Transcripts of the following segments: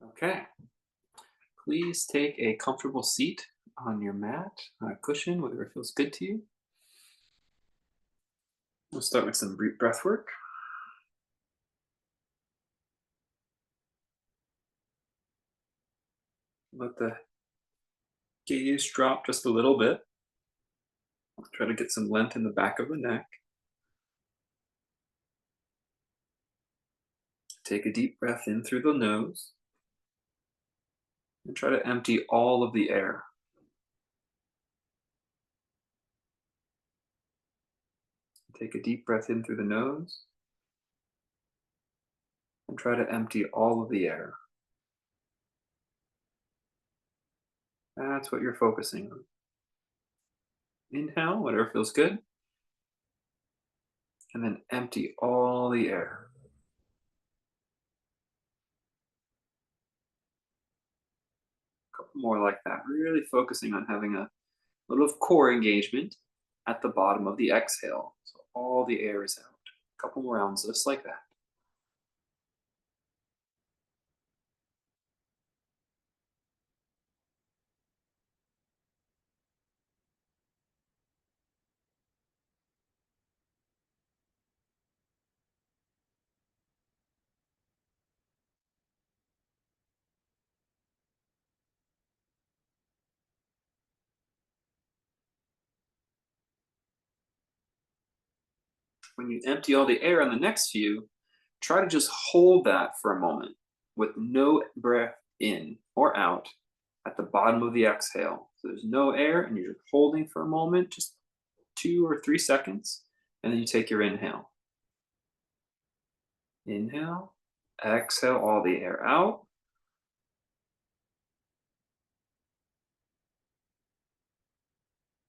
Okay, please take a comfortable seat on your mat, on a cushion, whatever feels good to you. We'll start with some brief breath work. Let the gaze drop just a little bit. Try to get some length in the back of the neck. Take a deep breath in through the nose and try to empty all of the air. Take a deep breath in through the nose and try to empty all of the air. That's what you're focusing on. Inhale, whatever feels good, and then empty all the air. A couple more like that, really focusing on having a little of core engagement at the bottom of the exhale. So all the air is out. A couple more rounds just like that. When you empty all the air on the next few, try to just hold that for a moment with no breath in or out at the bottom of the exhale. So there's no air and you're holding for a moment, just 2 or 3 seconds, and then you take your inhale. Inhale, exhale all the air out.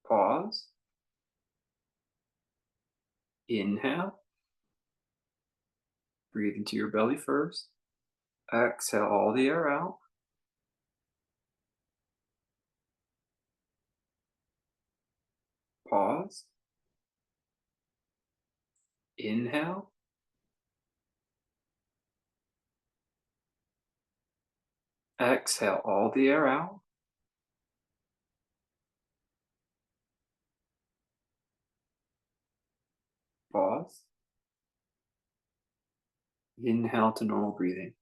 Pause. Inhale, breathe into your belly first. Exhale all the air out. Pause. Inhale. Exhale all the air out. Pause. Inhale to normal breathing.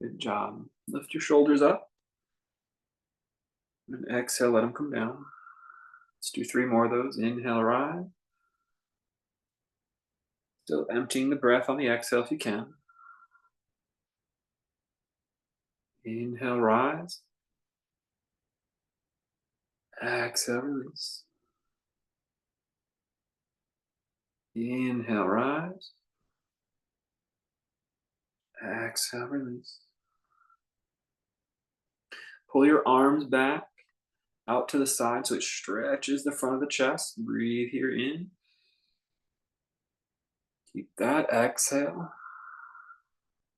Good job. Lift your shoulders up. And exhale, let them come down. Let's do 3 more of those. Inhale, rise. Still emptying the breath on the exhale if you can. Inhale, rise. Exhale, release. Inhale, rise. Exhale, release. Pull your arms back out to the side so it stretches the front of the chest. Breathe here in. Keep that exhale.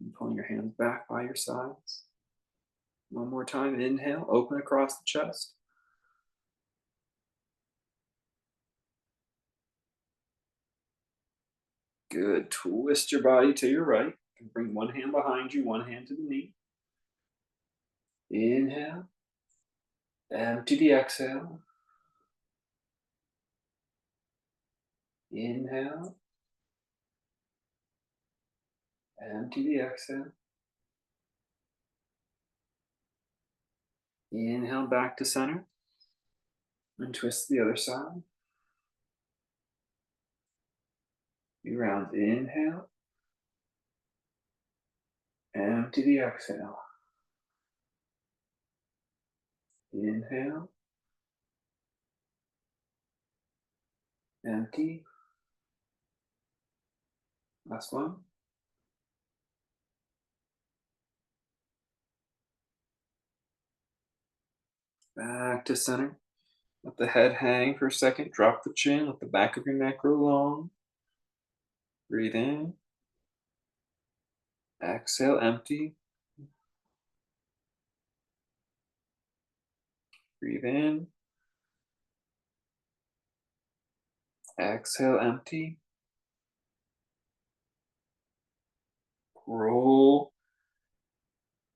And pulling your hands back by your sides. One more time. Inhale, open across the chest. Good. Twist your body to your right. And bring one hand behind you, one hand to the knee. Inhale. Empty the exhale. Inhale. Empty the exhale. Inhale back to center. And twist the other side. Few rounds. Inhale. Empty the exhale. Inhale. Empty. Last one. Back to center. Let the head hang for a second. Drop the chin. Let the back of your neck grow long. Breathe in. Exhale, empty. Breathe in. Exhale, empty. Roll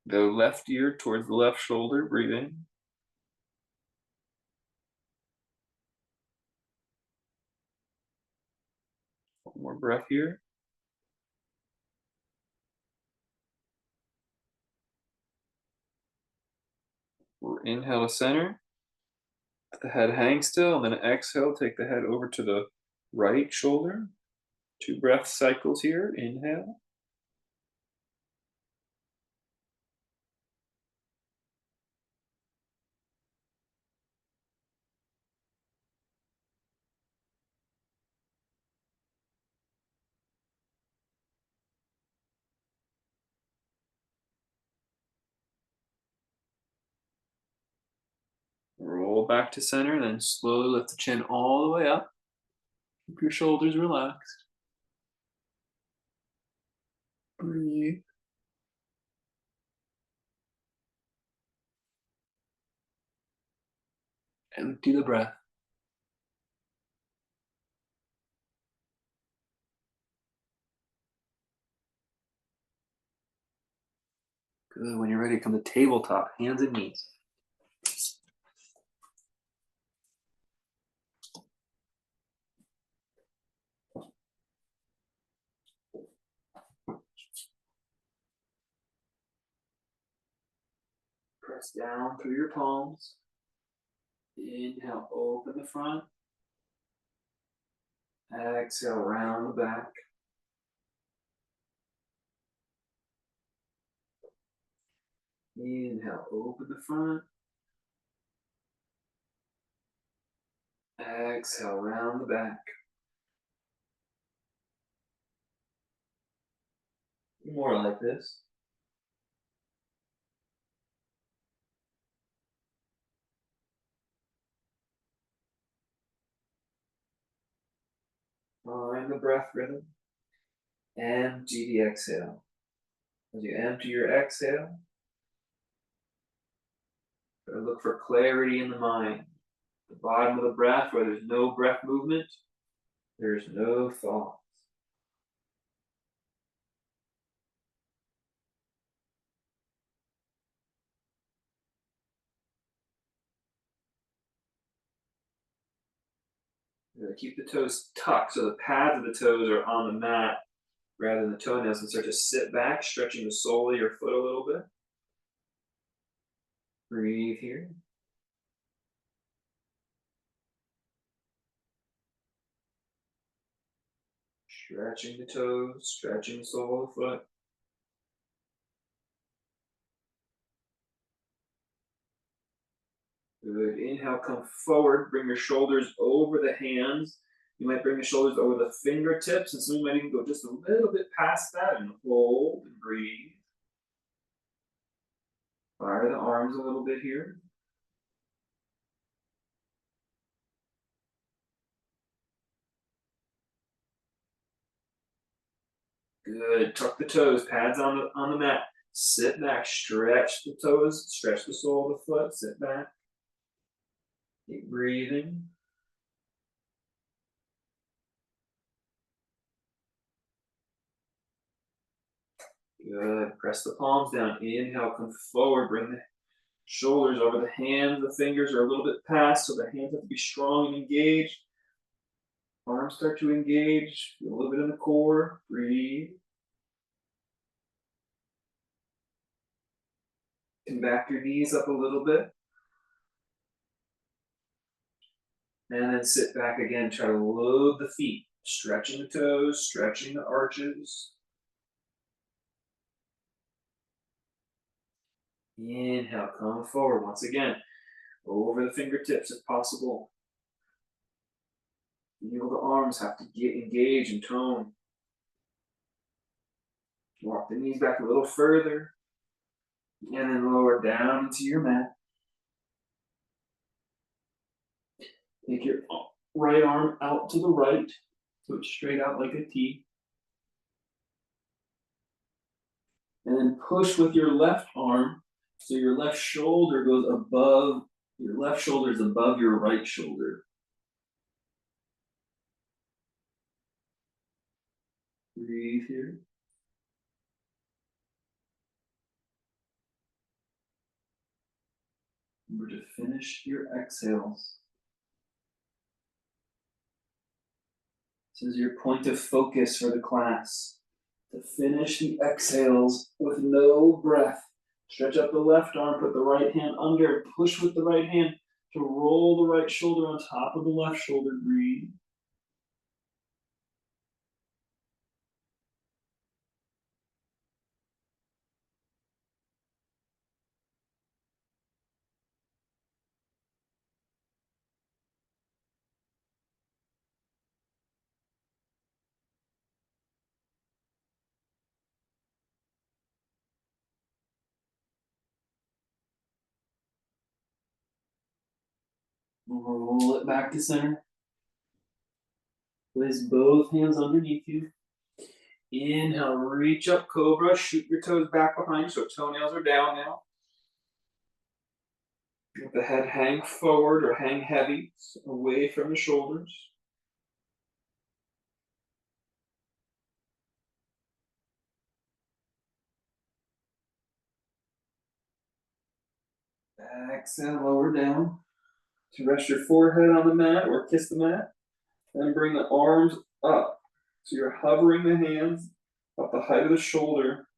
Go left ear towards the left shoulder, breathe in. One more breath here. Inhale to center. Let the head hang still, and then exhale, take the head over to the right shoulder. 2 breath cycles here. Inhale. Roll back to center, then slowly lift the chin all the way up. Keep your shoulders relaxed. Breathe. Empty the breath. Good. When you're ready, come to tabletop, hands and knees. Press down through your palms. Inhale, open the front. Exhale, round the back. Inhale, open the front. Exhale, round the back. More like this. Find the breath rhythm. Empty the exhale. As you empty your exhale, look for clarity in the mind. The bottom of the breath, where there's no breath movement, there's no thoughts. Keep the toes tucked so the pads of the toes are on the mat rather than the toenails, and start to sit back, stretching the sole of your foot a little bit. Breathe here. Stretching the toes, stretching the sole of the foot. Good. Inhale, come forward. Bring your shoulders over the hands. You might bring the shoulders over the fingertips, and some might even go just a little bit past that and hold and breathe. Fire the arms a little bit here. Good. Tuck the toes, pads on the mat. Sit back, stretch the toes, stretch the sole of the foot, sit back. Keep breathing. Good. Press the palms down. Inhale, come forward. Bring the shoulders over the hands. The fingers are a little bit past, so the hands have to be strong and engaged. Arms start to engage. Feel a little bit in the core. Breathe. And back your knees up a little bit. And then sit back again. Try to load the feet. Stretching the toes, stretching the arches. Inhale, come forward once again. Over the fingertips if possible. Feel the arms have to get engaged and tone. Walk the knees back a little further. And then lower down into your mat. Take your right arm out to the right, so it's straight out like a T. And then push with your left arm, so your left shoulder goes above, your left shoulder is above your right shoulder. Breathe here. Remember to finish your exhales. This is your point of focus for the class. To finish the exhales with no breath. Stretch up the left arm, put the right hand under, push with the right hand to roll the right shoulder on top of the left shoulder. Breathe. Roll it back to center. Place both hands underneath you. Inhale, reach up, cobra. Shoot your toes back behind you so toenails are down now. Let the head hang forward or hang heavy, away from the shoulders. Exhale, lower down. To rest your forehead on the mat or kiss the mat. Then bring the arms up. So you're hovering the hands up the height of the shoulder,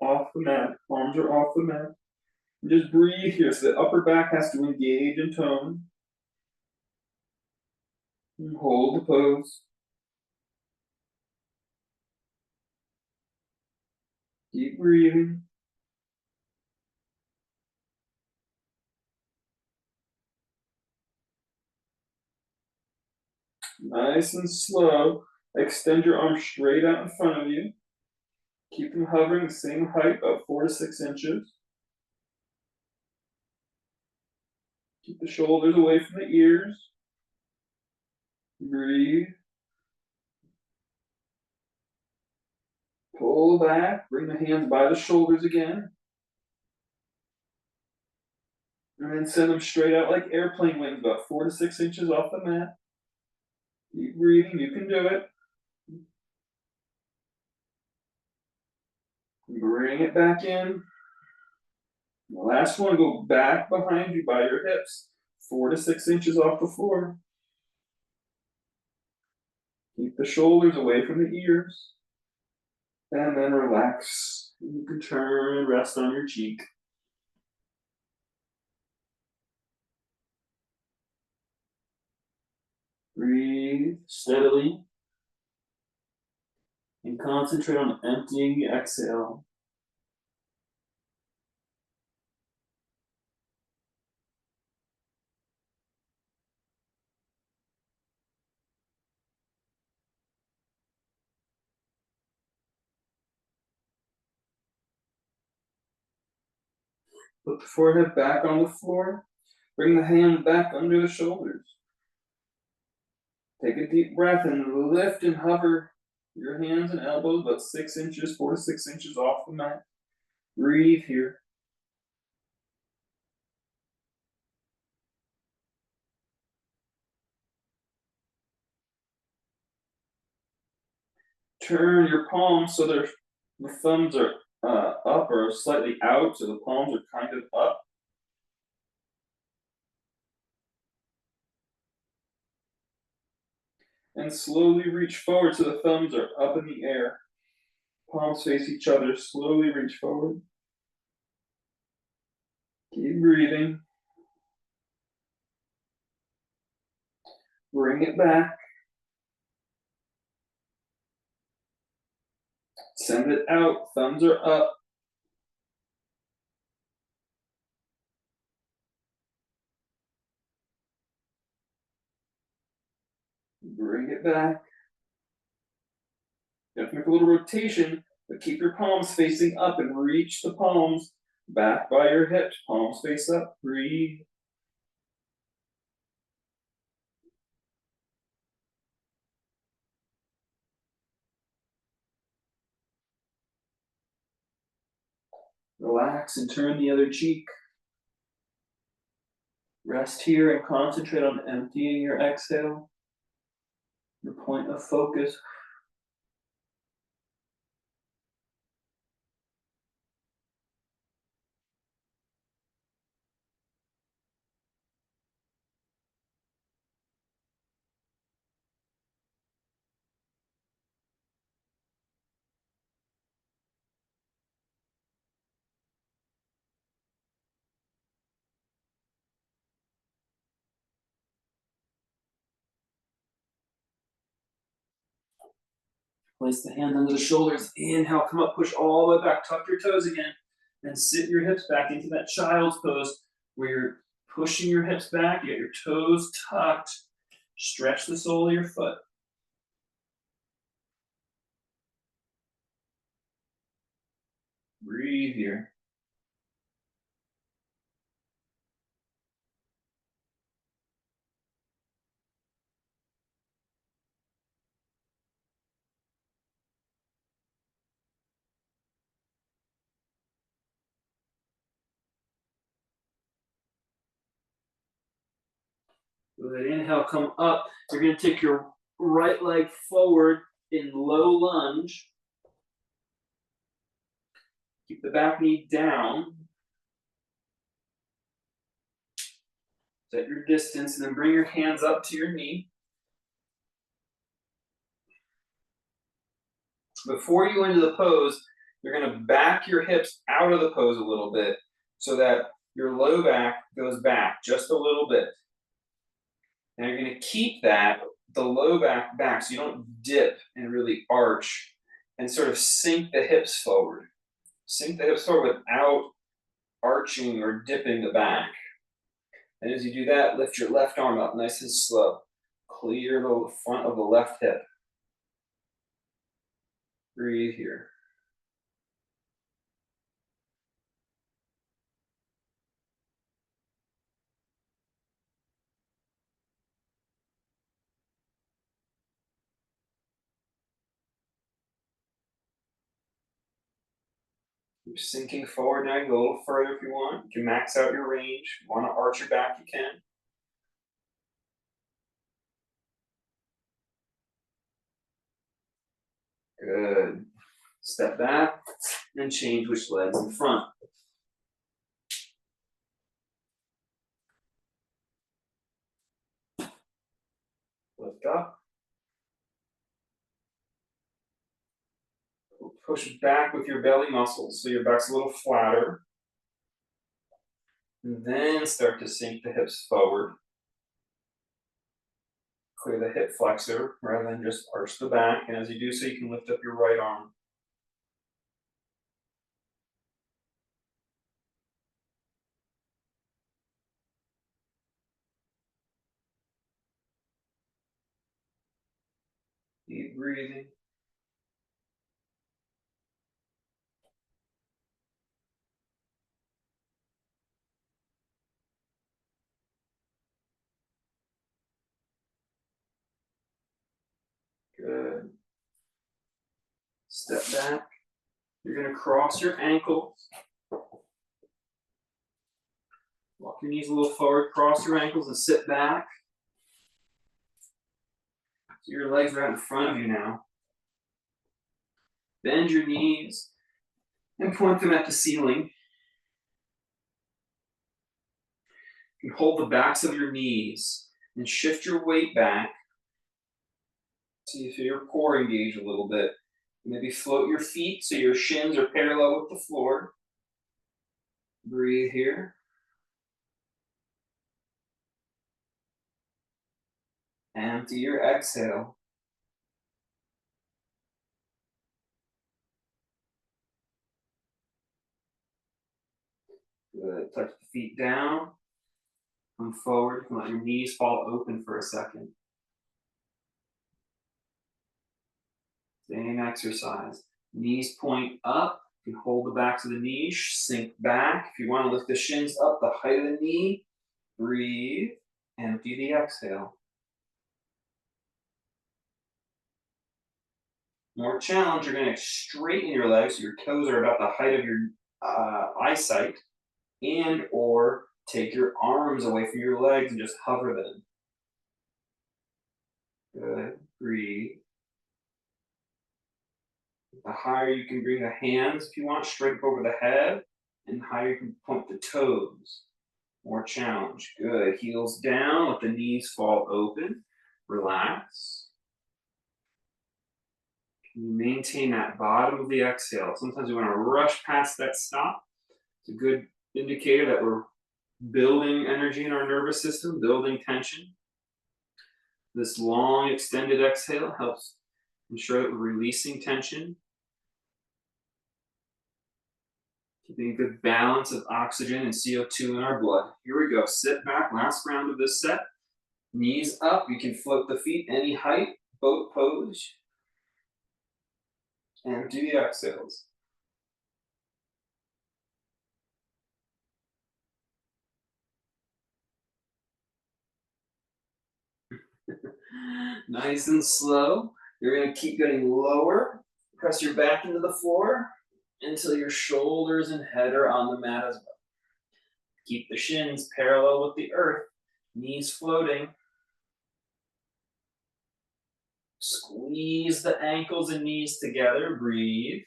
off the mat. Arms are off the mat. And just breathe here so the upper back has to engage and tone. And hold the pose. Keep breathing. Nice and slow. Extend your arms straight out in front of you. Keep them hovering the same height, about 4 to 6 inches. Keep the shoulders away from the ears. Breathe. Pull back. Bring the hands by the shoulders again. And then send them straight out like airplane wings, about 4 to 6 inches off the mat. Keep breathing. You can do it. Bring it back in. The last one, go back behind you by your hips, 4 to 6 inches off the floor. Keep the shoulders away from the ears. And then relax. You can turn and rest on your cheek. Breathe steadily. And concentrate on emptying the exhale. Put the forehead back on the floor. Bring the hand back under the shoulders. Take a deep breath and lift and hover your hands and elbows about 6 inches, 4 to 6 inches off the mat. Breathe here. Turn your palms so the thumbs are up or slightly out, so the palms are kind of up. And slowly reach forward so the thumbs are up in the air. Palms face each other. Slowly reach forward. Keep breathing. Bring it back. Send it out. Thumbs are up. Bring it back. You have to make a little rotation, but keep your palms facing up and reach the palms back by your hips. Palms face up. Breathe. Relax and turn the other cheek. Rest here and concentrate on emptying your exhale. Your point of focus. Place the hands under the shoulders. Inhale, come up, push all the way back. Tuck your toes again. And sit your hips back into that child's pose where you're pushing your hips back. You got your toes tucked. Stretch the sole of your foot. Breathe here. Good. Inhale, come up. You're going to take your right leg forward in low lunge. Keep the back knee down. Set your distance and then bring your hands up to your knee. Before you go into the pose, you're going to back your hips out of the pose a little bit so that your low back goes back just a little bit. Now you're going to keep the low back so you don't dip and really arch and sort of sink the hips forward. Sink the hips forward without arching or dipping the back. And as you do that, lift your left arm up nice and slow. Clear the front of the left hip. Breathe here. Keep sinking forward now. Go a little further if you want. You can max out your range. If you want to arch your back, you can. Good. Step back and change which leg's in front. Lift up. Push back with your belly muscles so your back's a little flatter. And then start to sink the hips forward. Clear the hip flexor rather than just arch the back. And as you do so, you can lift up your right arm. Deep breathing. Good. Step back. You're going to cross your ankles. Walk your knees a little forward, cross your ankles and sit back. So your legs are out in front of you now. Bend your knees and point them at the ceiling. You can hold the backs of your knees and shift your weight back. See if your core engage a little bit. Maybe float your feet so your shins are parallel with the floor. Breathe here. Empty your exhale. Good. Touch the feet down. Come forward. Let your knees fall open for a second. Same exercise. Knees point up. You can hold the backs of the knees. Sink back. If you want to lift the shins up the height of the knee, breathe. Empty the exhale. More challenge, you're going to straighten your legs so your toes are about the height of your eyesight, and or take your arms away from your legs and just hover them. Good. Breathe. The higher you can bring the hands, if you want, straight up over the head, and the higher you can point the toes. More challenge. Good. Heels down, let the knees fall open. Relax. You maintain that bottom of the exhale. Sometimes we want to rush past that stop. It's a good indicator that we're building energy in our nervous system, building tension. This long extended exhale helps Ensure that we're releasing tension, keeping a good balance of oxygen and CO2 in our blood. Here we go. Sit back. Last round of this set. Knees up. You can float the feet any height. Boat pose. And do the exhales. Nice and slow. You're going to keep getting lower. Press your back into the floor until your shoulders and head are on the mat as well. Keep the shins parallel with the earth, knees floating. Squeeze the ankles and knees together. Breathe.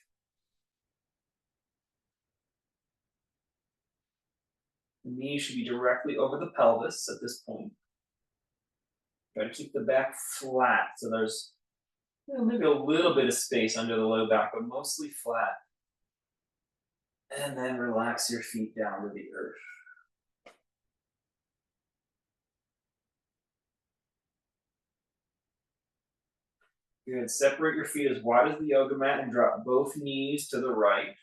The knees should be directly over the pelvis at this point. Try to keep the back flat so there's maybe a little bit of space under the low back, but mostly flat. And then relax your feet down to the earth. Good. Separate your feet as wide as the yoga mat and drop both knees to the right.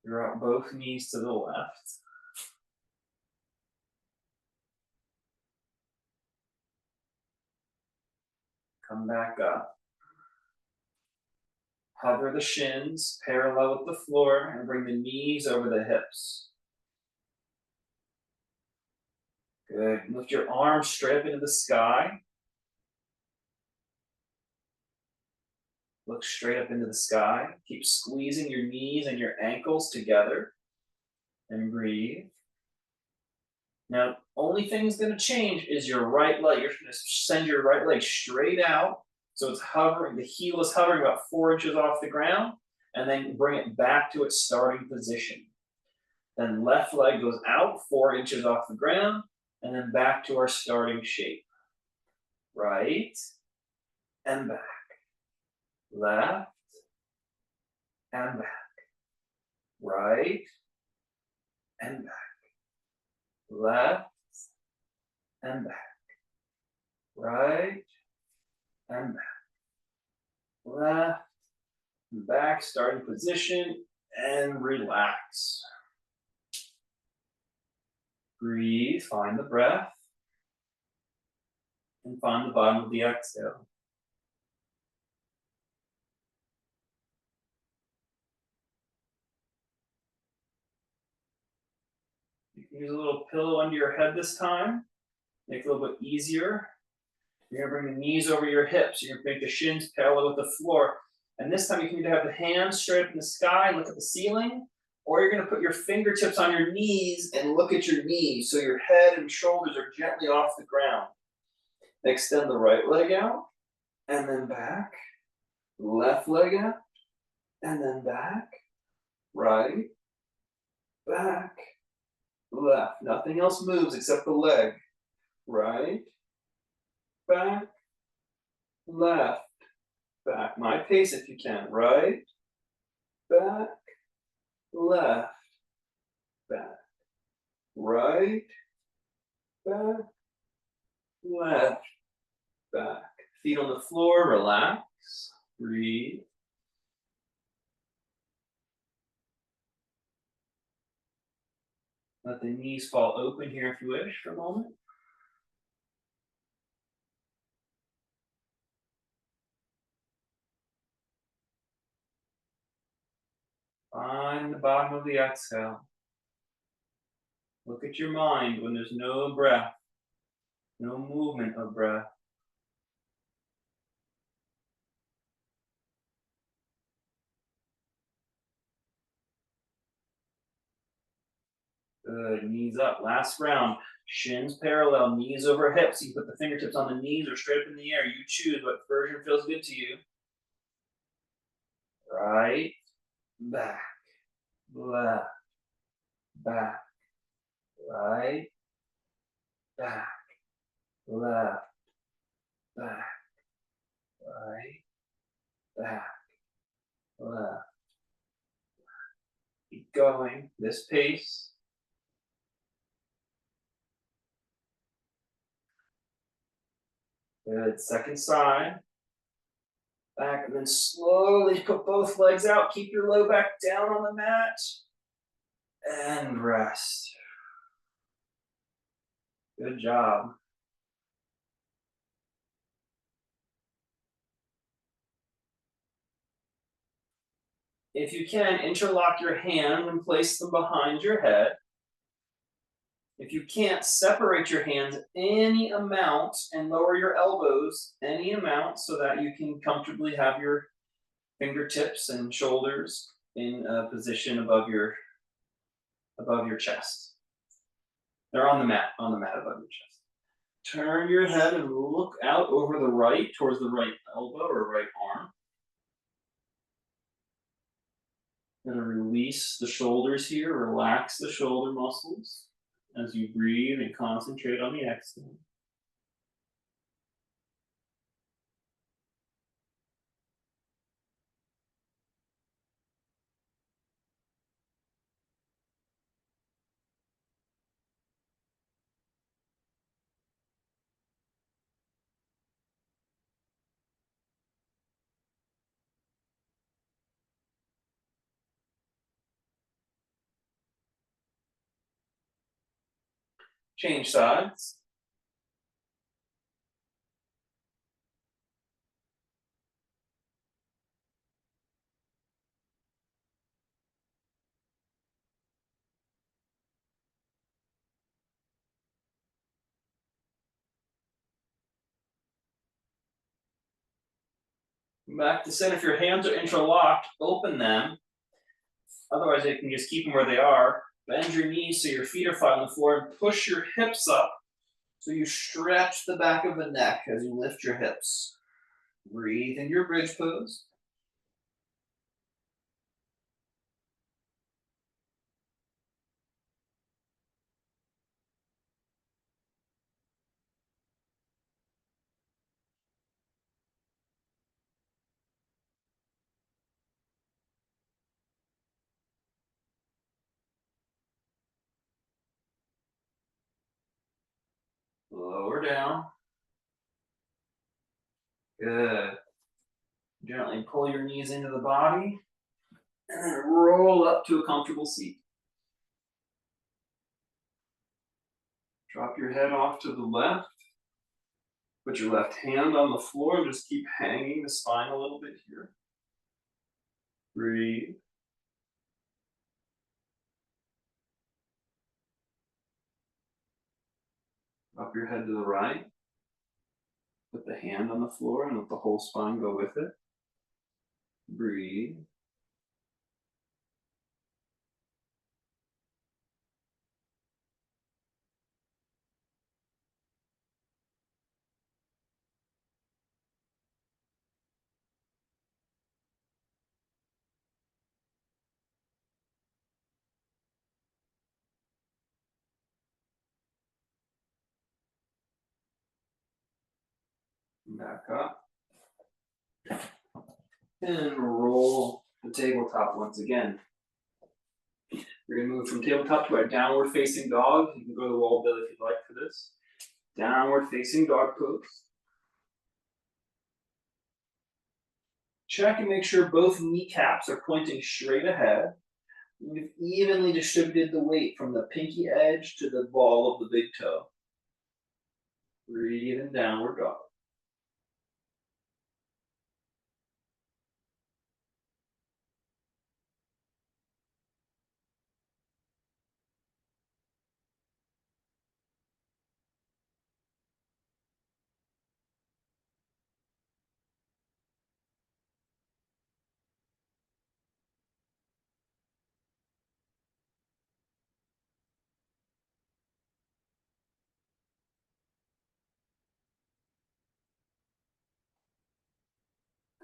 Drop both knees to the left. Come back up. Hover the shins parallel with the floor and bring the knees over the hips. Good. Lift your arms straight up into the sky. Look straight up into the sky. Keep squeezing your knees and your ankles together. And breathe. Now, only thing that's going to change is your right leg. You're going to send your right leg straight out. So it's hovering, the heel is hovering about 4 inches off the ground. And then bring it back to its starting position. Then left leg goes out 4 inches off the ground. And then back to our starting shape. Right and back. Left and back. Right and back. Left and back. Right and back. Left and back. Starting position and relax. Breathe, find the breath. And find the bottom of the exhale. You can use a little pillow under your head this time. Make it a little bit easier. You're going to bring the knees over your hips. You're going to make the shins parallel with the floor. And this time you can either have the hands straight up in the sky, look at the ceiling, or you're going to put your fingertips on your knees and look at your knees so your head and shoulders are gently off the ground. Extend the right leg out, and then back. Left leg out, and then back. Right, back, left. Nothing else moves except the leg. Right, back, left, back. My pace if you can. Right, back, left, back. Right, back, left, back. Feet on the floor, relax, breathe. Let the knees fall open here if you wish for a moment. Find the bottom of the exhale. Look at your mind when there's no breath, no movement of breath. Good, knees up. Last round. Shins parallel, knees over hips. You put the fingertips on the knees or straight up in the air. You choose what version feels good to you. Right, back, left, back, right, back, left, back, right, back, left. Keep going, this pace. Good. Second side. Back and then slowly put both legs out. Keep your low back down on the mat. And rest. Good job. If you can, interlock your hands and place them behind your head. If you can't, separate your hands any amount and lower your elbows any amount so that you can comfortably have your fingertips and shoulders in a position above your chest. They're on the mat above your chest. Turn your head and look out over the right, towards the right elbow or right arm. Gonna release the shoulders here, relax the shoulder muscles as you breathe and concentrate on the exhale. Change sides. Back to center. If your hands are interlocked, open them. Otherwise, you can just keep them where they are. Bend your knees so your feet are flat on the floor and push your hips up so you stretch the back of the neck as you lift your hips. Breathe in your bridge pose. Lower down. Good. Gently pull your knees into the body and then roll up to a comfortable seat. Drop your head off to the left. Put your left hand on the floor and just keep hanging the spine a little bit here. Breathe. Drop your head to the right. Put the hand on the floor and let the whole spine go with it. Breathe. Back up. And roll the tabletop once again. We're going to move from tabletop to our downward facing dog. You can go to the wall, Bill, if you'd like for this. Downward facing dog pose. Check and make sure both kneecaps are pointing straight ahead. We've evenly distributed the weight from the pinky edge to the ball of the big toe. Breathe in downward dog.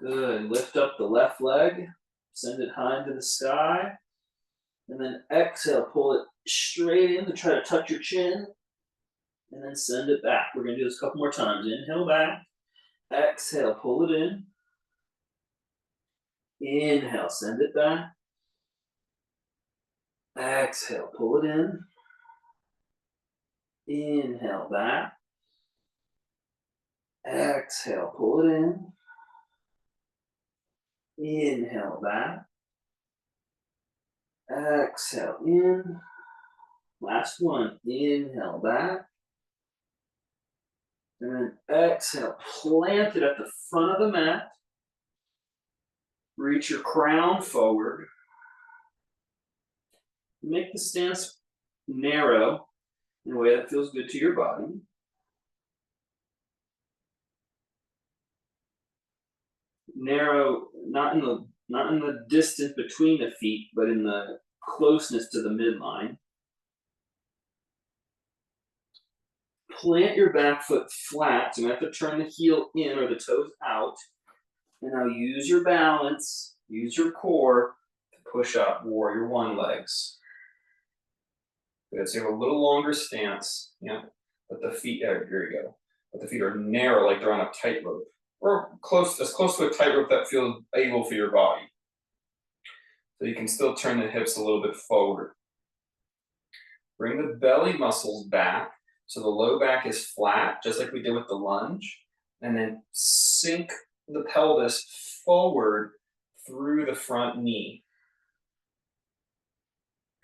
Good. Lift up the left leg. Send it high into the sky. And then exhale, pull it straight in to try to touch your chin. And then send it back. We're going to do this a couple more times. Inhale back. Exhale, pull it in. Inhale, send it back. Exhale, pull it in. Inhale back. Exhale, pull it in. Inhale back. Exhale in. Last one. Inhale back. And then exhale, plant it at the front of the mat. Reach your crown forward. Make the stance narrow in a way that feels good to your body. Narrow, not in the distance between the feet, but in the closeness to the midline. Plant your back foot flat, so you have to turn the heel in or the toes out. And now use your balance, use your core to push up warrior one legs. Good, so you have a little longer stance, yeah, but the feet, here you go. But the feet are narrow like they're on a tightrope. Or as close to a tightrope that feels able for your body. So you can still turn the hips a little bit forward. Bring the belly muscles back so the low back is flat, just like we did with the lunge. And then sink the pelvis forward through the front knee.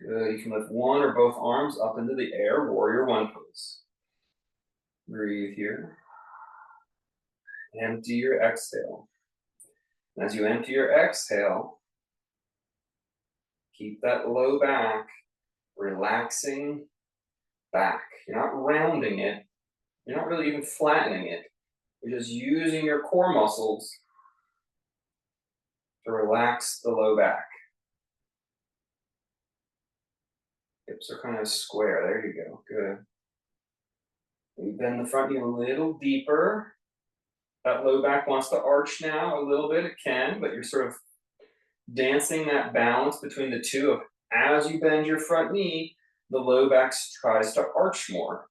Good, you can lift one or both arms up into the air, warrior one pose. Breathe here. Empty your exhale. As you empty your exhale, keep that low back relaxing back. You're not rounding it. You're not really even flattening it. You're just using your core muscles to relax the low back. Hips are kind of square. There you go. Good. You bend the front knee a little deeper. That low back wants to arch now a little bit. It can, but you're sort of dancing that balance between the two of as you bend your front knee, the low back tries to arch more.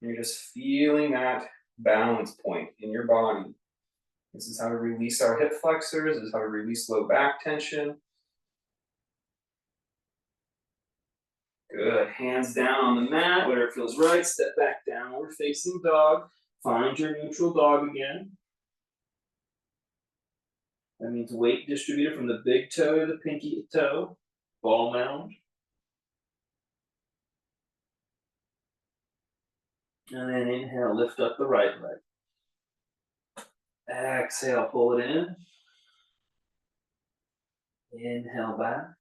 And you're just feeling that balance point in your body. This is how we release our hip flexors. This is how we release low back tension. Good. Hands down on the mat, whatever feels right. Step back, downward facing dog. Find your neutral dog again. That means weight distributed from the big toe to the pinky toe. Ball mound. And then inhale, lift up the right leg. Exhale, pull it in. Inhale back.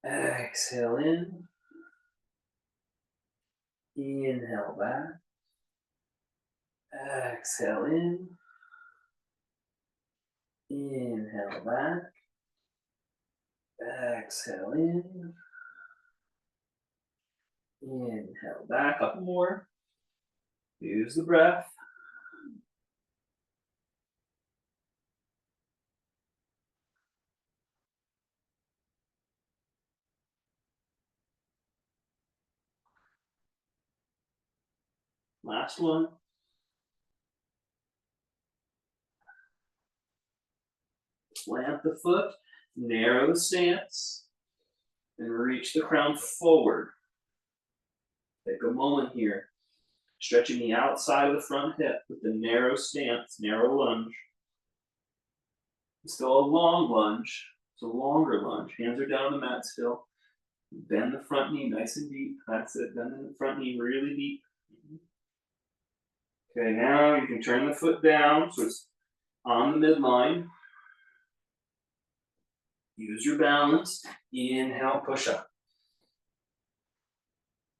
Exhale in. Inhale back. Exhale in. Inhale back. Exhale in. Inhale back. A couple more. Use the breath. Last one. Plant the foot, narrow the stance, and reach the crown forward. Take a moment here, stretching the outside of the front hip with the narrow stance, narrow lunge. It's still a long lunge. It's a longer lunge. Hands are down on the mat still. Bend the front knee nice and deep. That's it. Bend the front knee really deep. Okay, now you can turn the foot down so it's on the midline. Use your balance. Inhale, push up.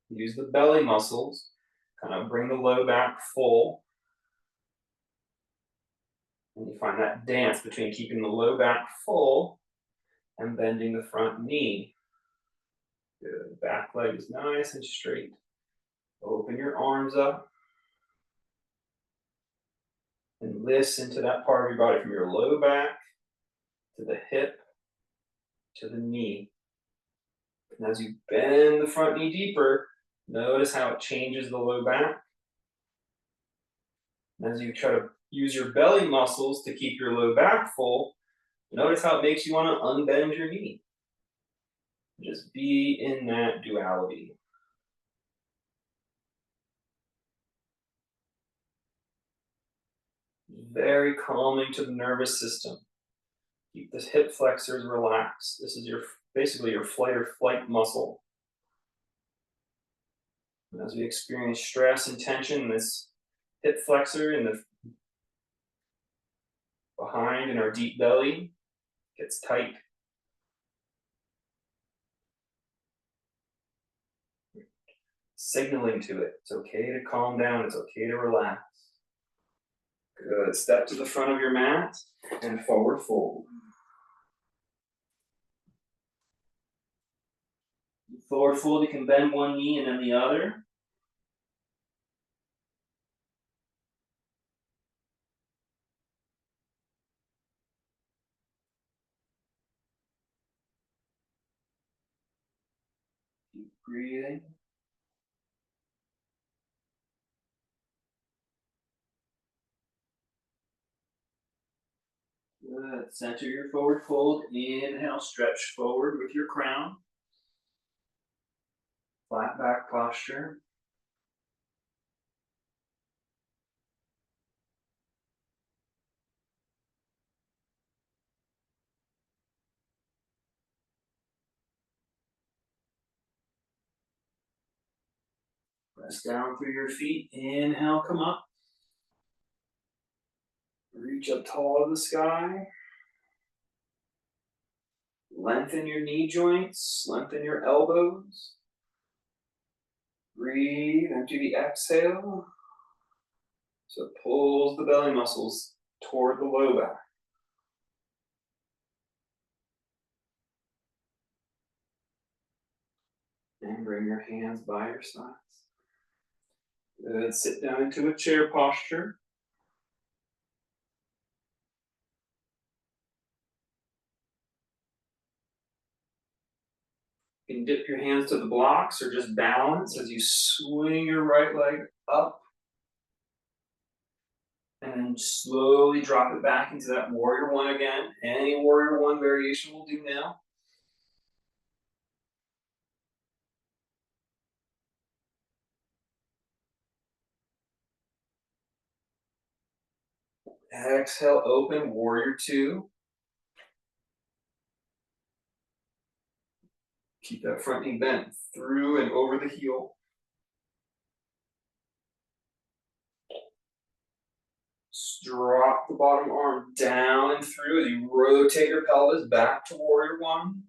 Use the belly muscles. Kind of bring the low back full. And you find that dance between keeping the low back full and bending the front knee. Good. Back leg is nice and straight. Open your arms up. And listen to that part of your body from your low back to the hip to the knee. And as you bend the front knee deeper, notice how it changes the low back. And as you try to use your belly muscles to keep your low back full, notice how it makes you want to unbend your knee. Just be in that duality. very calming to the nervous system. Keep the hip flexors relaxed. This is your basically your flight or flight muscle. And as we experience stress and tension, this hip flexor in the behind in our deep belly gets tight. Signaling to it, it's okay to calm down, it's okay to relax. Good, step to the front of your mat and forward fold. Forward fold, you can bend one knee and then the other. Keep breathing. Good. Center your forward fold. Inhale, stretch forward with your crown. Flat back posture. Press down through your feet. Inhale, come up. Reach up tall to the sky. Lengthen your knee joints. Lengthen your elbows. Breathe empty the exhale. So it pulls the belly muscles toward the low back. And bring your hands by your sides. Good. Sit down into a chair posture. You can dip your hands to the blocks or just balance as you swing your right leg up. And then slowly drop it back into that warrior one again. Any warrior one variation will do now. Exhale, open, warrior two. Keep that front knee bent through and over the heel. Drop the bottom arm down and through as you rotate your pelvis back to warrior one.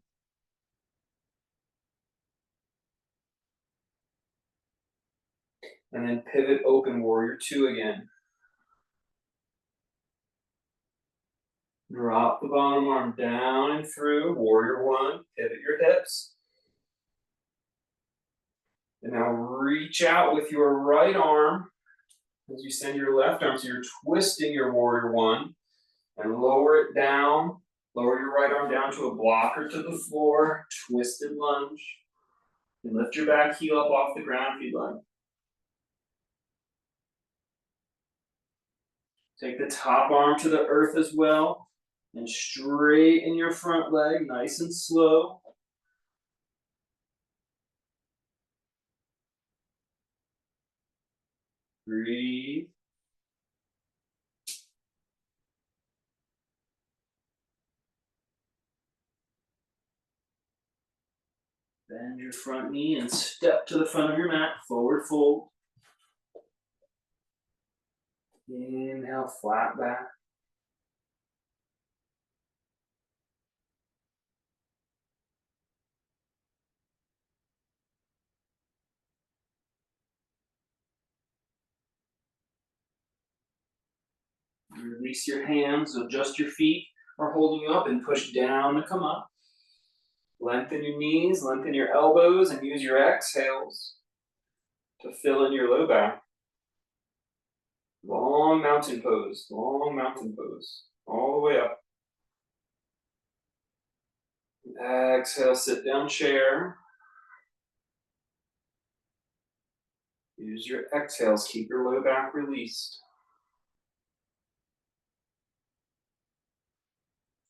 And then pivot open warrior two again. Drop the bottom arm down and through, warrior one, pivot your hips. And now reach out with your right arm as you send your left arm, so you're twisting your warrior one, and lower it down. Lower your right arm down to a blocker to the floor, twisted lunge. And lift your back heel up off the ground if you'd like. Take the top arm to the earth as well. And straighten your front leg, nice and slow. Breathe. Bend your front knee and step to the front of your mat, forward fold. Inhale, flat back. Release your hands, adjust your feet are holding you up and push down to come up. Lengthen your knees, lengthen your elbows, and use your exhales to fill in your low back. Long mountain pose, all the way up. Exhale, sit down chair. Use your exhales, keep your low back released.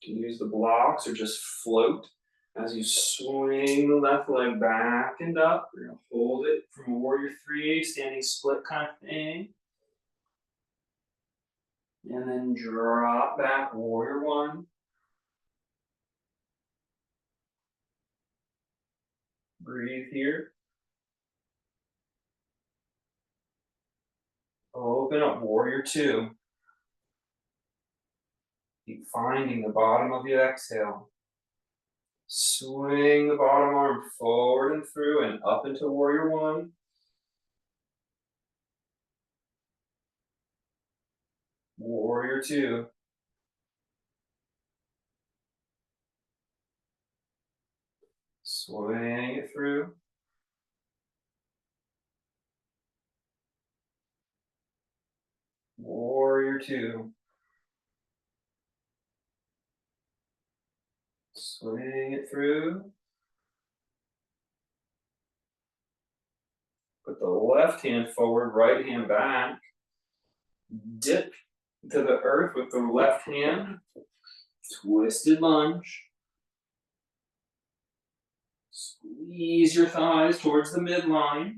You can use the blocks or just float as you swing the left leg back and up. You're gonna hold it from warrior three, standing split kind of thing. And then drop back, warrior one. Breathe here. Open up, warrior two. Keep finding the bottom of the exhale. Swing the bottom arm forward and through and up into warrior one. Warrior two. Swing it through. Warrior two. Swing it through. Put the left hand forward, right hand back. Dip to the earth with the left hand. Twisted lunge. Squeeze your thighs towards the midline.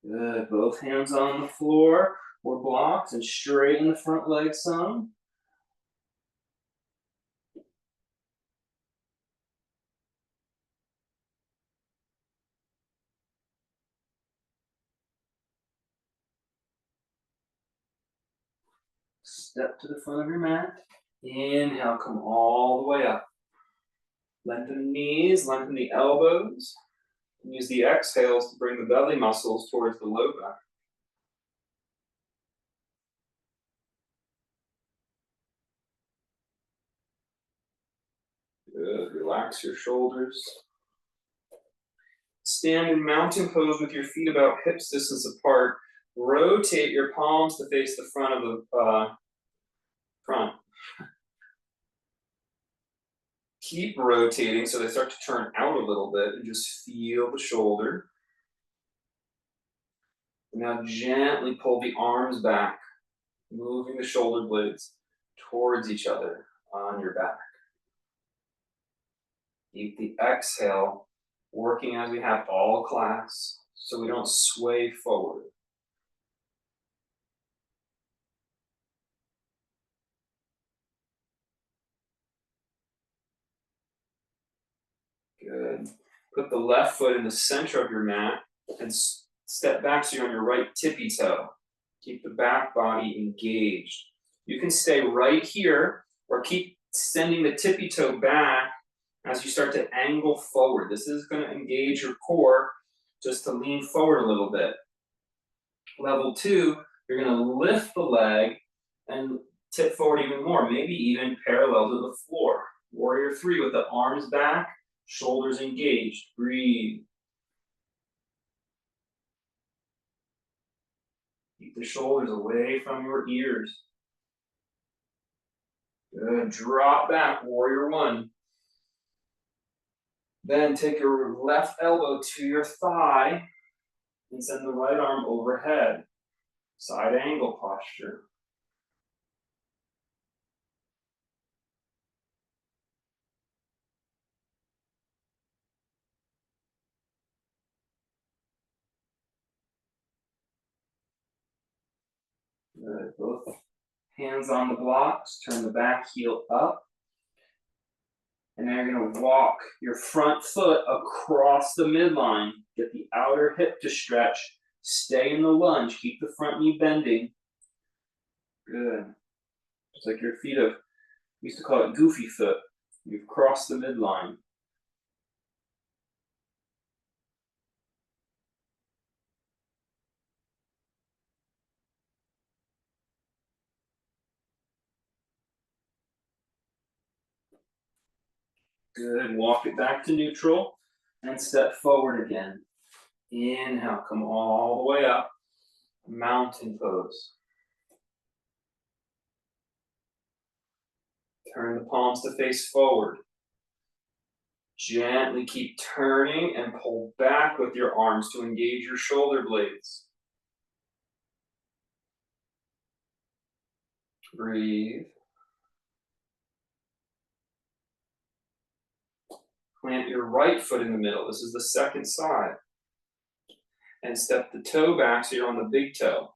Good. Both hands on the floor or blocks and straighten the front leg some. Step to the front of your mat. Inhale, come all the way up. Lengthen the knees, lengthen the elbows. And use the exhales to bring the belly muscles towards the low back. Good. Relax your shoulders. Stand in mountain pose with your feet about hips distance apart. Rotate your palms to face the front of the front. Keep rotating so they start to turn out a little bit and just feel the shoulder. Now gently pull the arms back, moving the shoulder blades towards each other on your back. Keep the exhale working as we have all class so we don't sway forward. Good. Put the left foot in the center of your mat and step back so you're on your right tippy toe. Keep the back body engaged. You can stay right here or keep sending the tippy toe back as you start to angle forward. This is going to engage your core just to lean forward a little bit. Level two, you're going to lift the leg and tip forward even more, maybe even parallel to the floor. Warrior three with the arms back, shoulders engaged. Breathe. Keep the shoulders away from your ears. Good. Drop back, warrior one. Then take your left elbow to your thigh and send the right arm overhead. Side angle posture. Good. Both hands on the blocks. Turn the back heel up. And then you're going to walk your front foot across the midline. Get the outer hip to stretch. Stay in the lunge. Keep the front knee bending. Good. It's like your feet have, we used to call it goofy foot. You've crossed the midline. Good. Walk it back to neutral and step forward again. Inhale, come all the way up. Mountain pose. Turn the palms to face forward. Gently keep turning and pull back with your arms to engage your shoulder blades. Breathe. Plant your right foot in the middle. This is the second side. And step the toe back so you're on the big toe.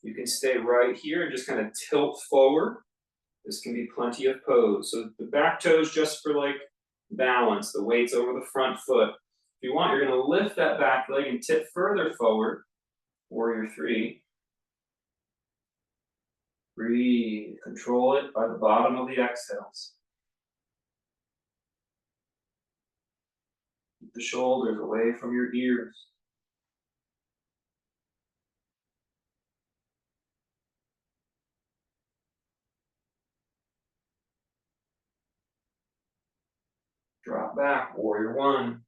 You can stay right here and just kind of tilt forward. This can be plenty of pose. So the back toe is just for like balance. The weight's over the front foot. If you want, you're going to lift that back leg and tip further forward. Warrior three. Breathe. Control it by the bottom of the exhales. Keep the shoulders away from your ears. Drop back. Warrior one.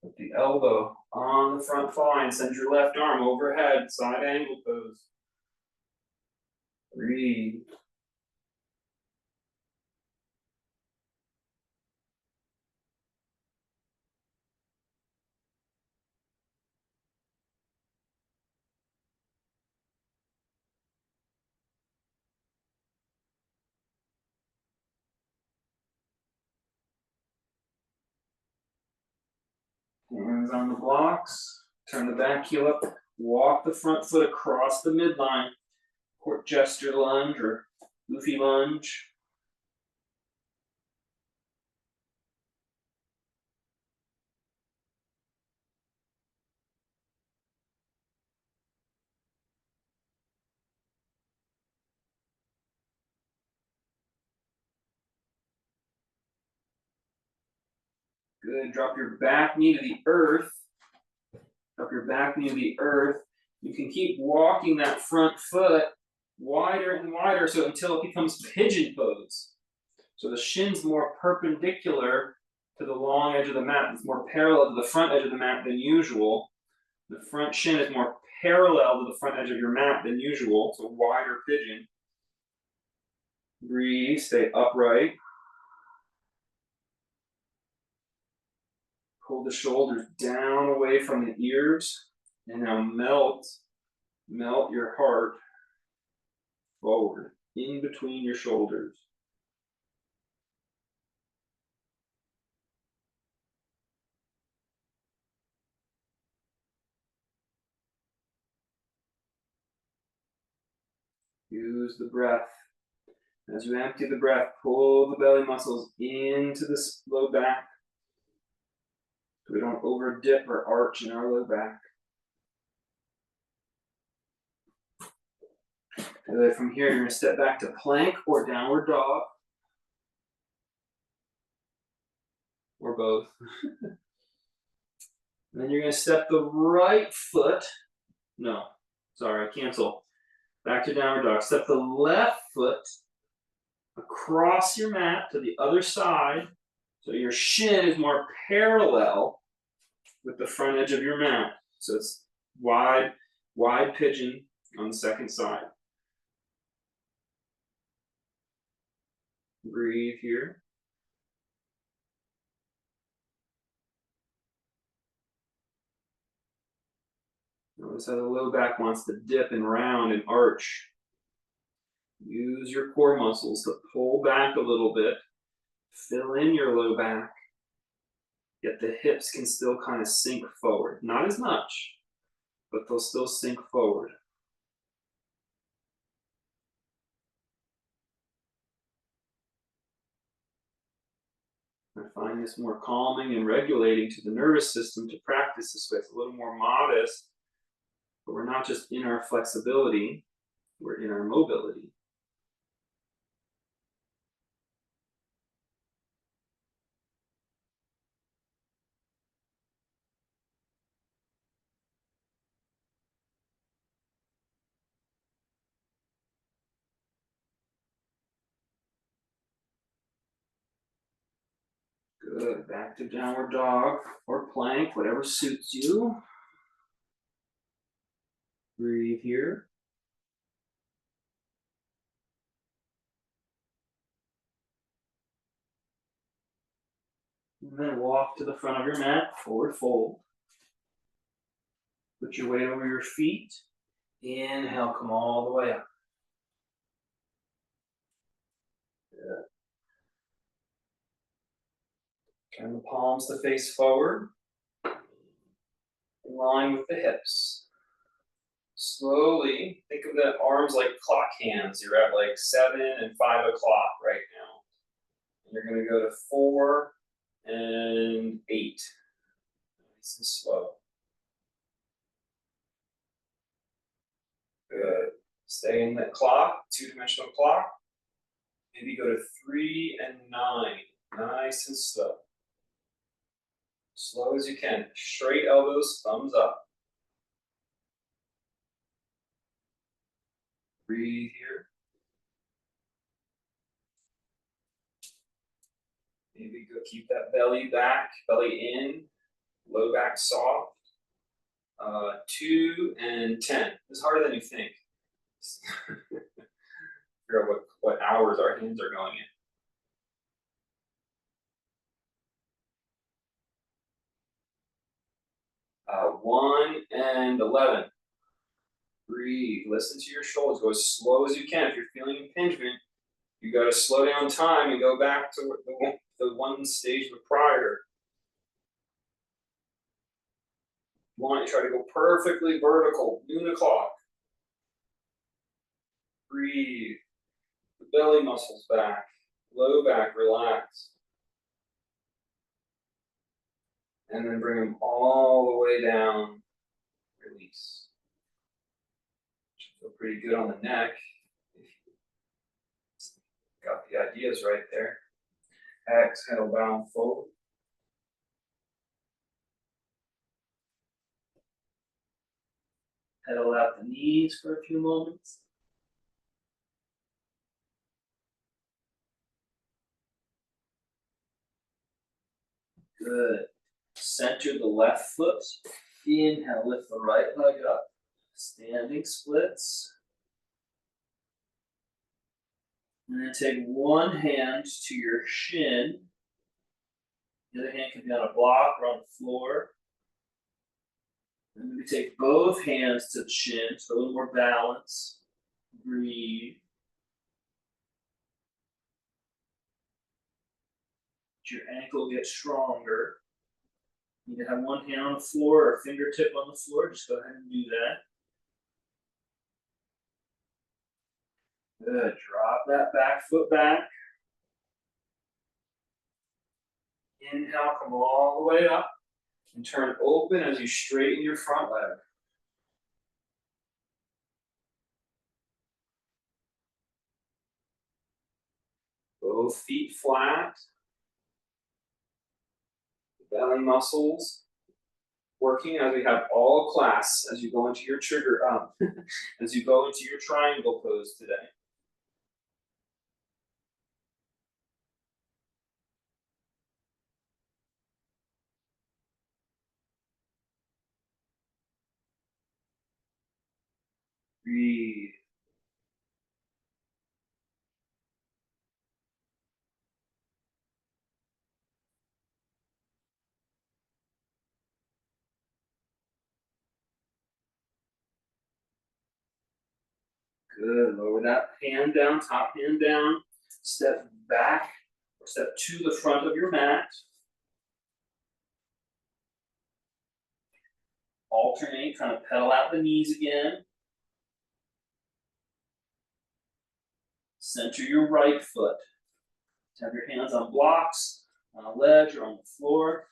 Put the elbow on the front thigh and send your left arm overhead, side angle pose. Breathe. Hands on the blocks. Turn the back heel up. Walk the front foot across the midline. Court gesture lunge or goofy lunge. Good. Drop your back knee to the earth. Drop your back knee to the earth. You can keep walking that front foot wider and wider so until it becomes pigeon pose. So the shin's more perpendicular to the long edge of the mat. It's more parallel to the front edge of the mat than usual. The front shin is more parallel to the front edge of your mat than usual, so wider pigeon. Breathe, stay upright. Pull the shoulders down away from the ears. And now melt your heart forward, in between your shoulders. Use the breath. As you empty the breath, pull the belly muscles into the low back. So we don't over dip or arch in our low back. And then from here, you're going to step back to plank or downward dog. Or both. And then you're going to step the right foot. No, sorry, cancel. Back to downward dog. Step the left foot across your mat to the other side. So your shin is more parallel with the front edge of your mat. So it's wide pigeon on the second side. Breathe here. Notice how the low back wants to dip and round and arch. Use your core muscles to pull back a little bit. Fill in your low back. Yet the hips can still kind of sink forward. Not as much, but they'll still sink forward. I find this more calming and regulating to the nervous system to practice this way. It's a little more modest, but we're not just in our flexibility, we're in our mobility. Good. Back to downward dog or plank, whatever suits you. Breathe here. And then walk to the front of your mat, forward fold. Put your weight over your feet. Inhale, come all the way up. Good. Turn the palms to face forward. in line with the hips. Slowly, think of the arms like clock hands. You're at like 7 and 5 o'clock right now. And you're going to go to 4 and 8. Nice and slow. Good. Stay in that clock, two-dimensional clock. Maybe go to 3 and 9. Nice and slow. Slow as you can. Straight elbows, thumbs up. Breathe here. Maybe go keep that belly back, belly in, low back soft. 2 and 10. It's harder than you think. Figure out what hours our hands are going in. 1 and 11. Breathe. Listen to your shoulders. Go as slow as you can. If you're feeling impingement, you got to slow down time and go back to the one stage prior. You want to try to go perfectly vertical. Noon o'clock. Breathe. The belly muscles back. Low back, relax. And then bring them all the way down. Release. Should feel pretty good on the neck. Got the ideas right there. Exhale, bound forward. Pedal out the knees for a few moments. Good. Center the left foot. Inhale, lift the right leg up. Standing splits. And then take one hand to your shin. The other hand can be on a block or on the floor. And maybe take both hands to the shin for a little more balance. Breathe. Let your ankle get stronger. You need to have one hand on the floor or a fingertip on the floor. Just go ahead and do that. Good. Drop that back foot back. Inhale, come all the way up. And turn open as you straighten your front leg. Both feet flat. Belly muscles working as we have all class as you go into your trigger as you go into your triangle pose today. Breathe. Good. Lower that hand down, top hand down. Step back or step to the front of your mat. Alternate, kind of pedal out the knees again. Center your right foot. Have your hands on blocks, on a ledge, or on the floor.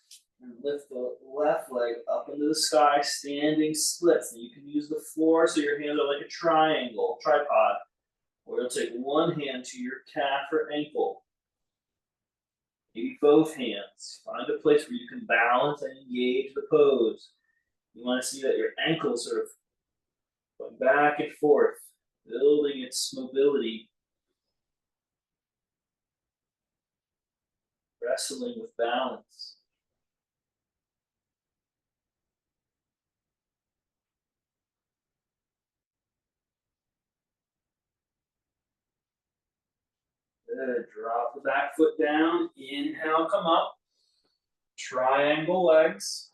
And lift the left leg up into the sky, standing splits. And you can use the floor so your hands are like a triangle, tripod. Or you'll take one hand to your calf or ankle. Maybe both hands. Find a place where you can balance and engage the pose. You want to see that your ankle sort of going back and forth, building its mobility. Wrestling with balance. Good. Drop the back foot down. Inhale, come up. Triangle legs.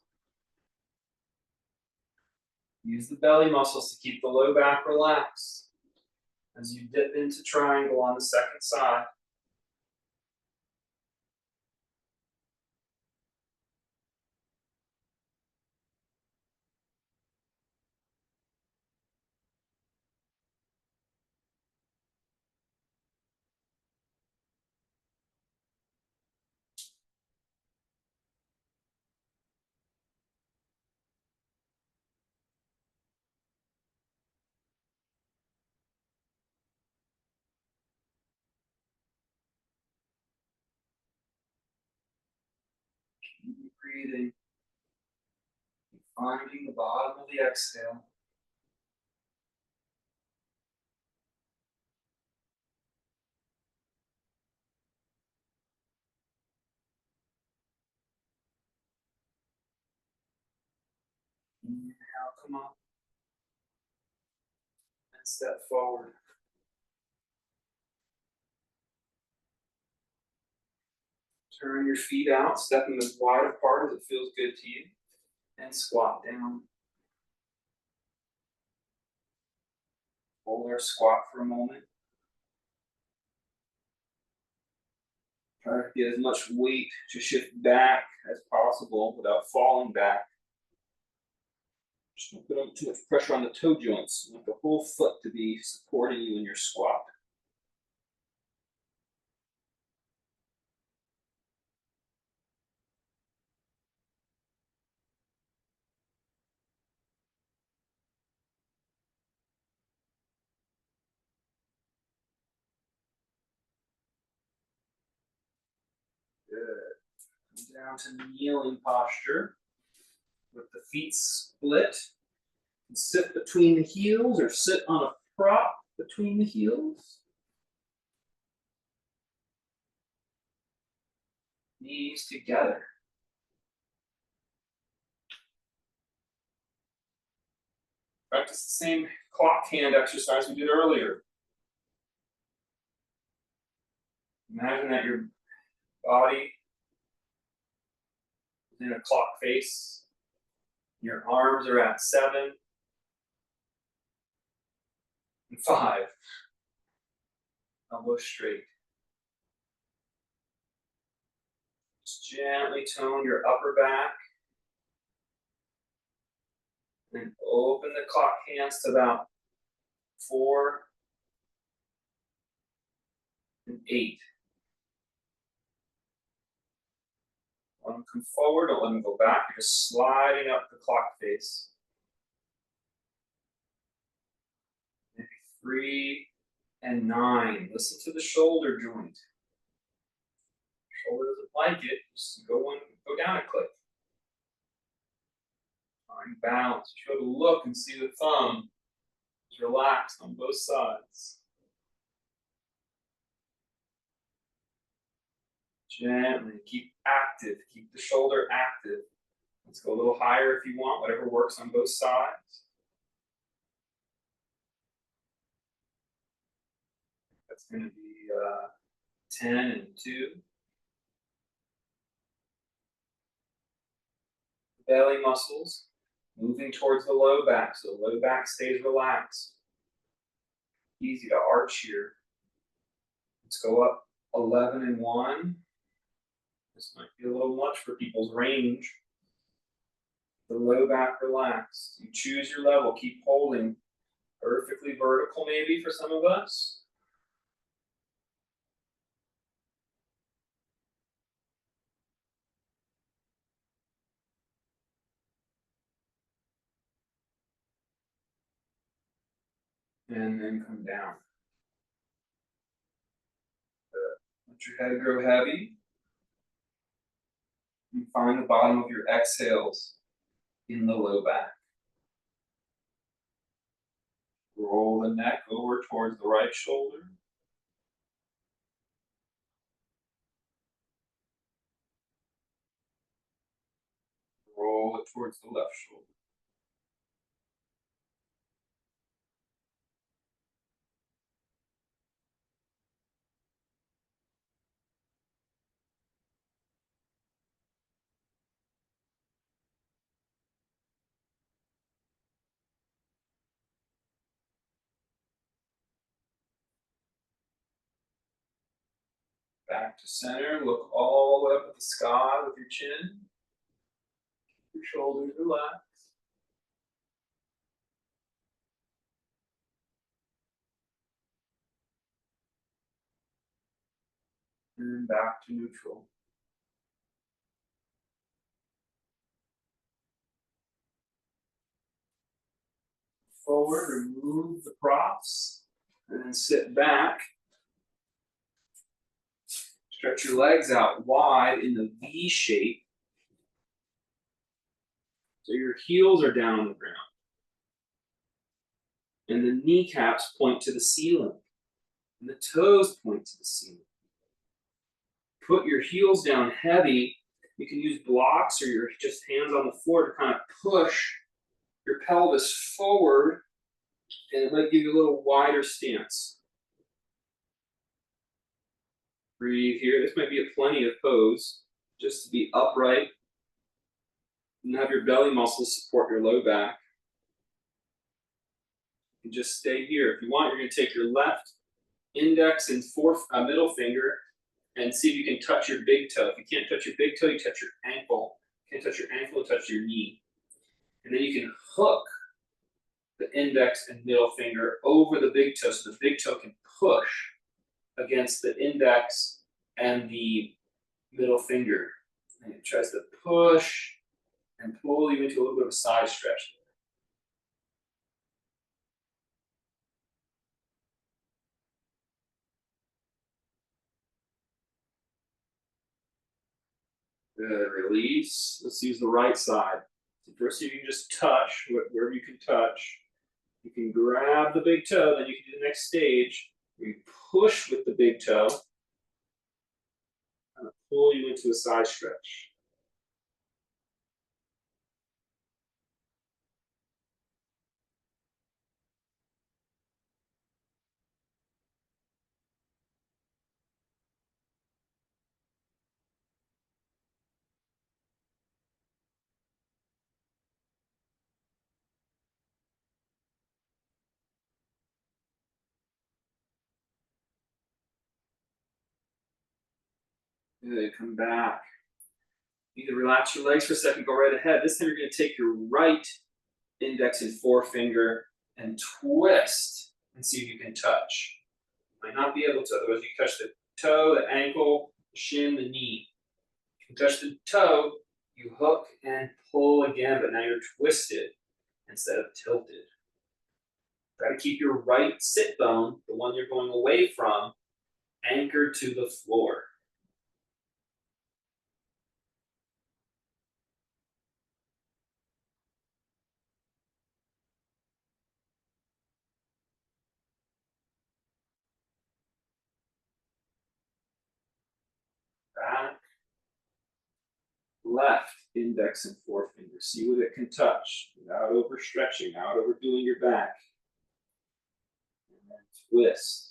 Use the belly muscles to keep the low back relaxed as you dip into triangle on the second side. breathing. Finding the bottom of the exhale. Inhale, come up. And step forward. Turn your feet out, stepping as wide apart as it feels good to you. And squat down. Hold our squat for a moment. Try to get as much weight to shift back as possible without falling back. Just don't put too much pressure on the toe joints. You want the whole foot to be supporting you in your squat. Good. Come down to kneeling posture with the feet split. And sit between the heels or sit on a prop between the heels. Knees together. Practice the same clock hand exercise we did earlier. Imagine that your body is in a clock face. Your arms are at 7 and 5. Elbows straight. Just gently tone your upper back. And open the clock hands to about 4 and 8. Let them come forward, don't let them go back. You're just sliding up the clock face. Maybe 3 and 9. Listen to the shoulder joint. Shoulder doesn't like it. Just go down a click. Find balance. Try to look and see the thumb. Just relax on both sides. Gently, keep active, keep the shoulder active. Let's go a little higher if you want, whatever works on both sides. That's going to be 10 and 2. Belly muscles moving towards the low back, so the low back stays relaxed. Easy to arch here. Let's go up 11 and 1. This might be a little much for people's range. The low back relaxed. You choose your level. Keep holding. Perfectly vertical maybe for some of us. And then come down. Let your head grow heavy. And find the bottom of your exhales in the low back. Roll the neck over towards the right shoulder. Roll it towards the left shoulder. Back to center. Look all the way up at the sky with your chin. Your shoulders relax. And back to neutral. Forward, remove the props, and then sit back. Stretch your legs out wide in the V shape. So your heels are down on the ground, and the kneecaps point to the ceiling, and the toes point to the ceiling. Put your heels down heavy. You can use blocks or your just hands on the floor to kind of push your pelvis forward, and it might give you a little wider stance. Breathe here. This might be a plenty of pose, just to be upright and have your belly muscles support your low back. And just stay here. If you want, you're going to take your left index and middle finger and see if you can touch your big toe. If you can't touch your big toe, you touch your ankle. If you can't touch your ankle, you touch your knee. And then you can hook the index and middle finger over the big toe so the big toe can push against the index and the middle finger. And it tries to push and pull you into a little bit of a side stretch. Good, release. Let's use the right side. So first you can just touch, wherever you can touch. You can grab the big toe, then you can do the next stage. Where you push with the big toe, and pull you into a side stretch. Good, come back. You can relax your legs for a second, go right ahead. This time you're going to take your right index and forefinger and twist and see if you can touch. You might not be able to, otherwise you can touch the toe, the ankle, the shin, the knee. You can touch the toe, you hook and pull again, but now you're twisted instead of tilted. Try to keep your right sit bone, the one you're going away from, anchored to the floor. Back, left index and forefinger. See what it can touch without overstretching, without overdoing your back. And then twist.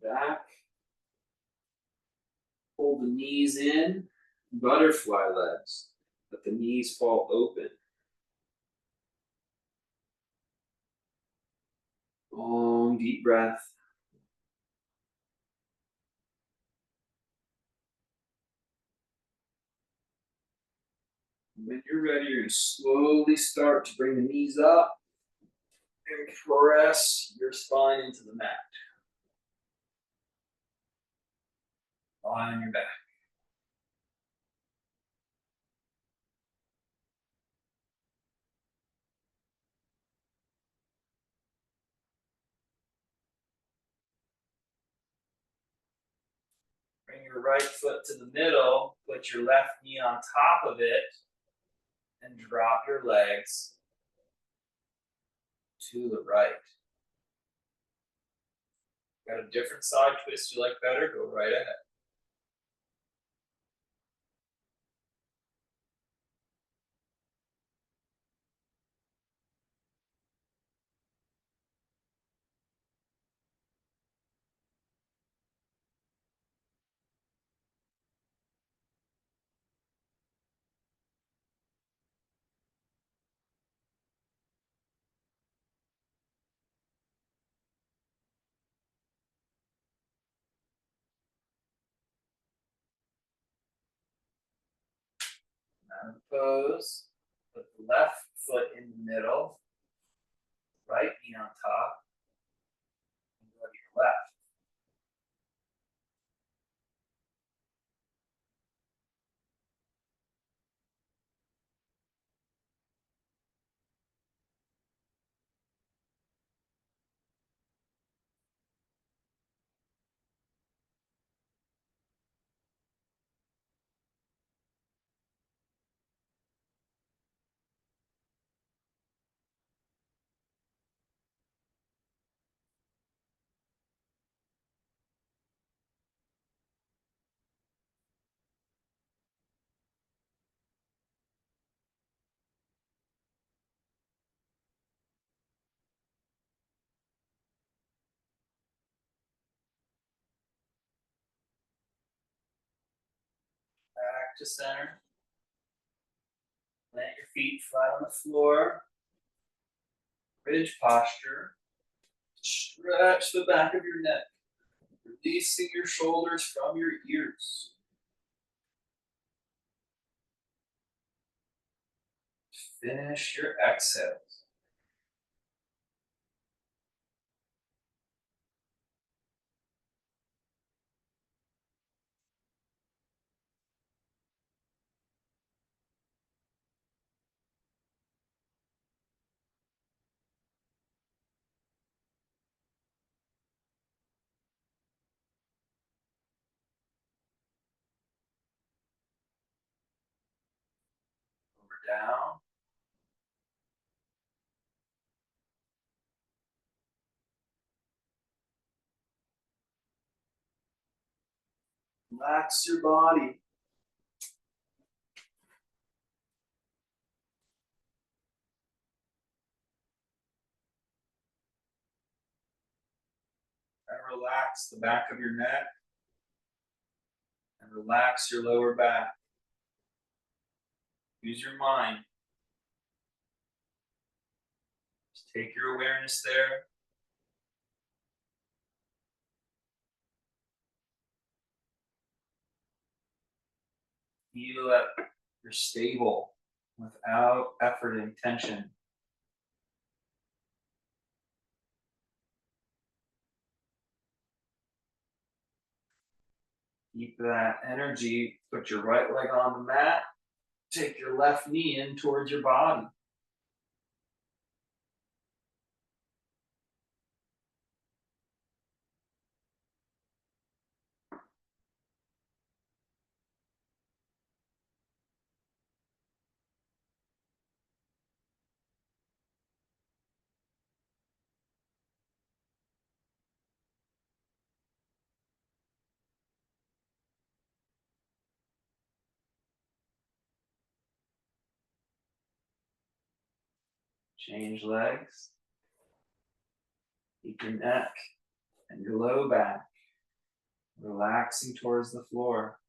Back. Pull the knees in. Butterfly legs. Let the knees fall open. Long, deep breath. When you're ready, you're going to slowly start to bring the knees up and press your spine into the mat. Lie on your back. Bring your right foot to the middle, put your left knee on top of it, and drop your legs to the right. Got a different side twist you like better? Go right ahead. Out of pose. Put the left foot in the middle. Right knee on top. And go to your left. Back to center. Plant your feet flat on the floor. Bridge posture. Stretch the back of your neck. Releasing your shoulders from your ears. Finish your exhales. Over down. Relax your body. And relax the back of your neck. And relax your lower back. Use your mind. Just take your awareness there. Feel that you're stable without effort and tension. Keep that energy. Put your right leg on the mat. Take your left knee in towards your body. Change legs. Keep your neck and your low back relaxing towards the floor.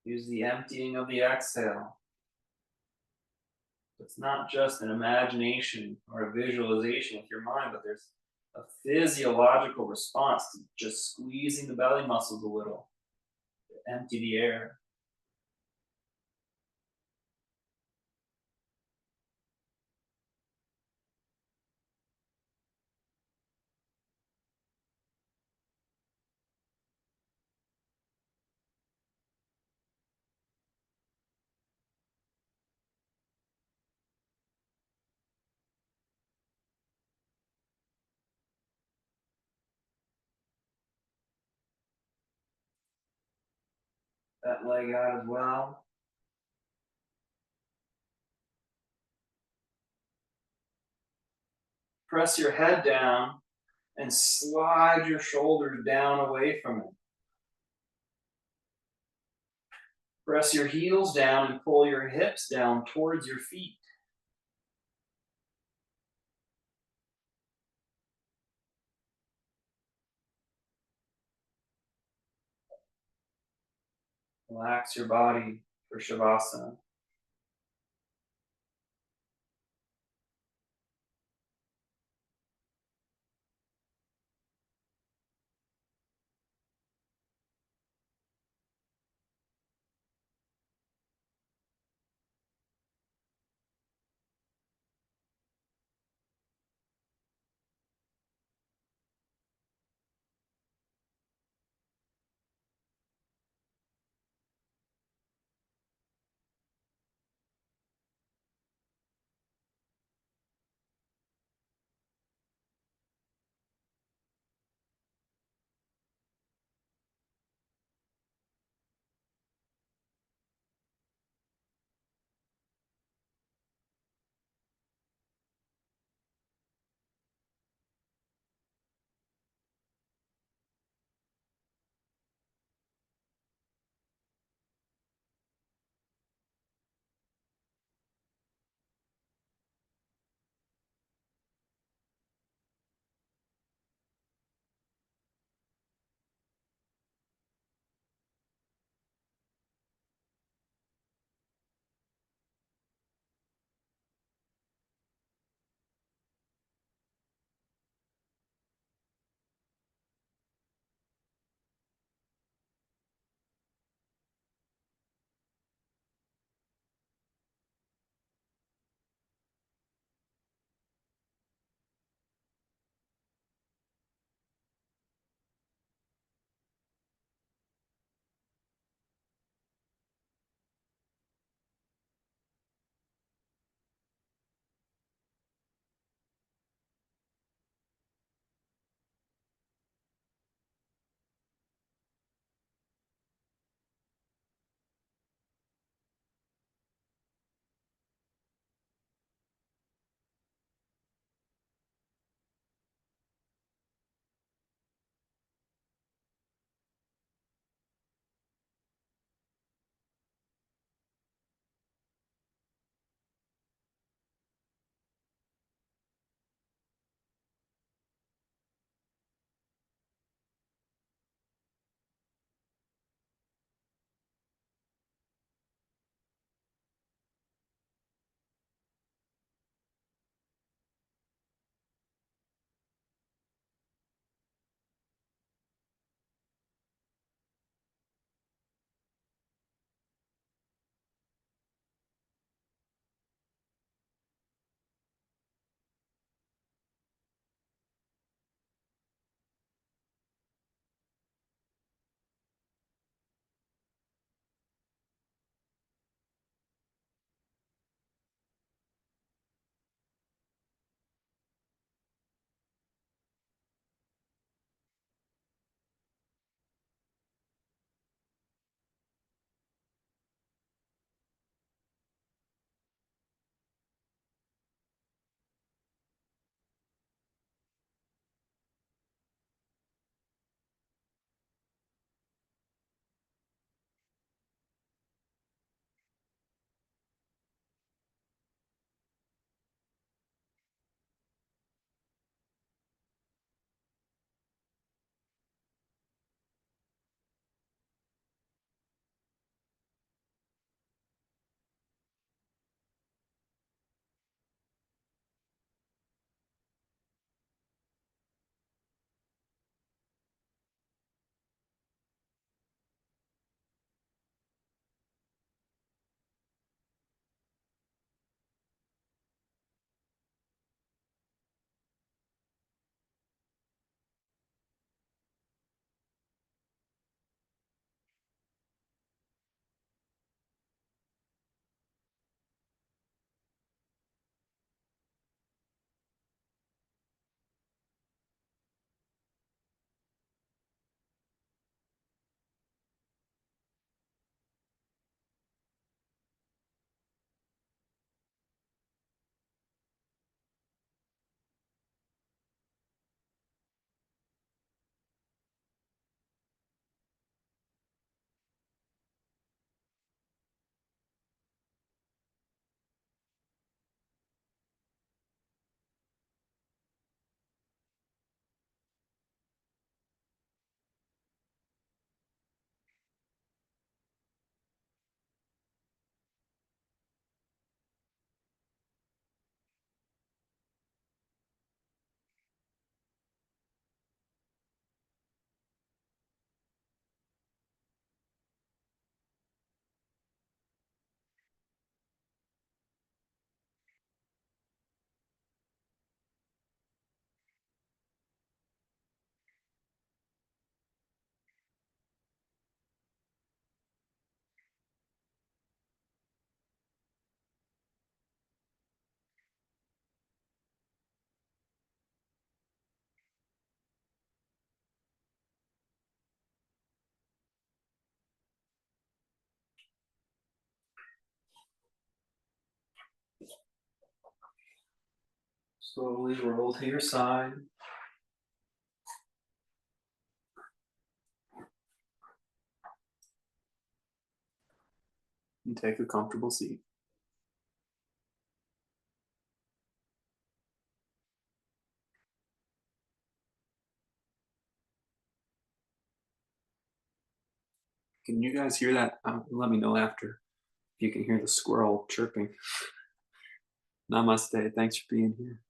Use the emptying of the exhale. It's not just an imagination or a visualization with your mind, but there's a physiological response to just squeezing the belly muscles a little to empty the air. That leg out as well. Press your head down and slide your shoulders down away from it. Press your heels down and pull your hips down towards your feet. Relax your body for Shavasana. Slowly roll to your side. And take a comfortable seat. Can you guys hear that? Let me know after if you can hear the squirrel chirping. Namaste. Thanks for being here.